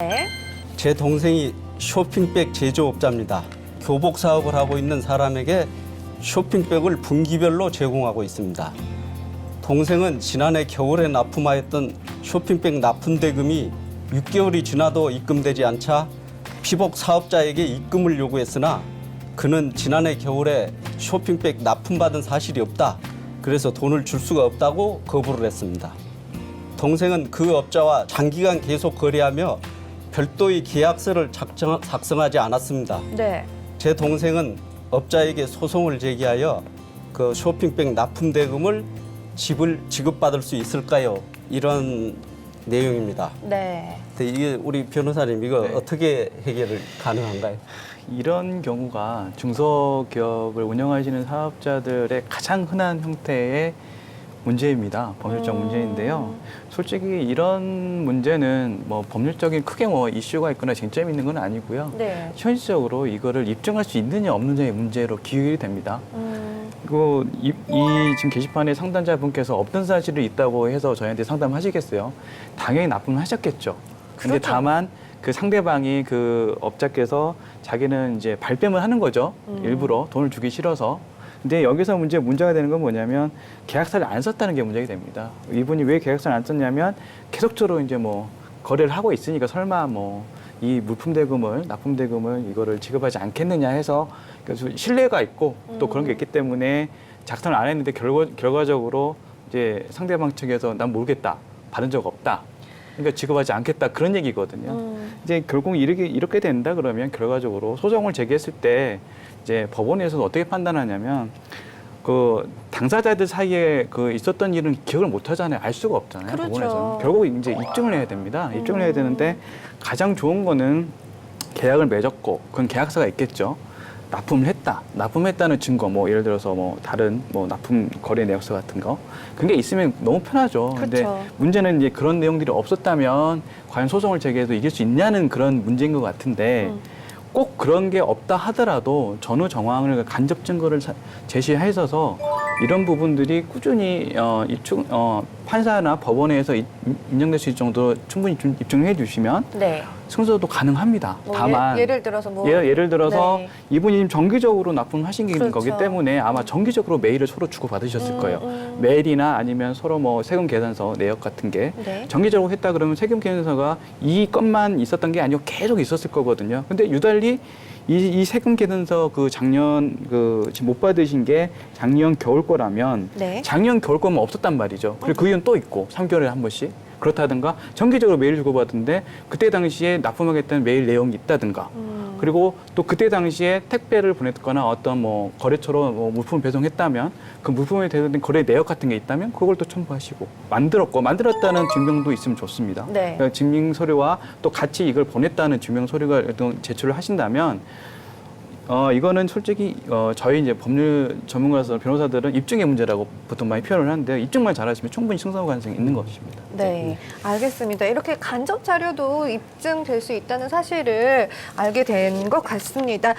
네. 제 동생이 쇼핑백 제조업자입니다. 교복 사업을 하고 있는 사람에게 쇼핑백을 분기별로 제공하고 있습니다. 동생은 지난해 겨울에 납품하였던 쇼핑백 납품 대금이 6개월이 지나도 입금되지 않자 피복 사업자에게 입금을 요구했으나 그는 지난해 겨울에 쇼핑백 납품받은 사실이 없다. 그래서 돈을 줄 수가 없다고 거부를 했습니다. 동생은 그 업자와 장기간 계속 거래하며 별도의 계약서를 작성하지 않았습니다. 네. 제 동생은 업자에게 소송을 제기하여 그 쇼핑백 납품 대금을 지급받을 수 있을까요? 이런 내용입니다. 네. 근데 이게 우리 변호사님 이거 네. 어떻게 해결을 가능한가요? 이런 경우가 중소기업을 운영하시는 사업자들의 가장 흔한 형태의 문제입니다. 법률적 문제인데요. 솔직히 이런 문제는 뭐 법률적인 크게 뭐 이슈가 있거나 쟁점이 있는 건 아니고요. 네. 현실적으로 이거를 입증할 수 있느냐 없느냐의 문제로 기울이 됩니다. 그리고 이 지금 게시판에 상담자분께서 없던 사실이 있다고 해서 저희한테 상담하시겠어요? 당연히 납품하셨겠죠. 근데 그렇죠. 다만 그 상대방이 그 업자께서 자기는 이제 발뺌을 하는 거죠. 일부러 돈을 주기 싫어서. 근데 여기서 문제가 되는 건 뭐냐면 계약서를 안 썼다는 게 문제가 됩니다. 이분이 왜 계약서를 안 썼냐면 계속적으로 이제 뭐 거래를 하고 있으니까 설마 뭐 이 물품 대금을 납품 대금을 이거를 지급하지 않겠느냐 해서 그래서 신뢰가 있고 또 그런 게 있기 때문에 작성을 안 했는데 결과적으로 이제 상대방 측에서 난 모르겠다, 받은 적 없다. 그러니까 지급하지 않겠다 그런 얘기거든요. 이제 결국 이렇게 된다 그러면 결과적으로 소송을 제기했을 때 이제 법원에서는 어떻게 판단하냐면 그 당사자들 사이에 그 있었던 일은 기억을 못 하잖아요. 알 수가 없잖아요. 그렇죠. 법원에서는 결국 이제 입증을 해야 됩니다. 입증을 해야 되는데 가장 좋은 거는 계약을 맺었고 그건 계약서가 있겠죠. 납품을 했다. 납품했다는 증거, 뭐 예를 들어서 뭐 다른 뭐 납품 거래 내역서 같은 거 그게 있으면 너무 편하죠. 근데 그렇죠. 문제는 이제 그런 내용들이 없었다면 과연 소송을 제기해도 이길 수 있냐는 그런 문제인 것 같은데 꼭 그런 게 없다 하더라도 전후 정황을 간접 증거를 제시해서 이런 부분들이 꾸준히 판사나 법원에서 인정될 수 있을 정도로 충분히 입증해 주시면 네. 승소도 가능합니다. 뭐 다만 예를 들어서 뭐 예를 들어서 네. 이분이 정기적으로 납품하신 게 있는 그렇죠. 거기 때문에 아마 정기적으로 메일을 서로 주고 받으셨을 거예요. 메일이나 아니면 서로 뭐 세금 계산서 내역 같은 게 네. 정기적으로 했다 그러면 세금 계산서가 이 건만 있었던 게 아니고 계속 있었을 거거든요. 근데 유달리 이 세금 계산서 그 작년 그 지금 못 받으신 게 작년 겨울 거라면 네. 작년 겨울 거면 없었단 말이죠. 그리고 그 이유는 또 있고 3개월에 한 번씩 그렇다든가 정기적으로 메일 주고받은데 그때 당시에 납품하겠다는 메일 내용이 있다든가 그리고 또 그때 당시에 택배를 보냈거나 어떤 뭐 거래처로 뭐 물품을 배송했다면 그 물품에 대한 거래 내역 같은 게 있다면 그걸 또 첨부하시고 만들었다는 증명도 있으면 좋습니다. 네. 그러니까 증명 서류와 또 같이 이걸 보냈다는 증명 서류가 제출을 하신다면 이거는 솔직히 저희 이제 법률 전문가로서 변호사들은 입증의 문제라고 보통 많이 표현을 하는데 입증만 잘하시면 충분히 승소 가능성이 있는 것입니다. 네, 알겠습니다. 이렇게 간접 자료도 입증될 수 있다는 사실을 알게 된 것 같습니다.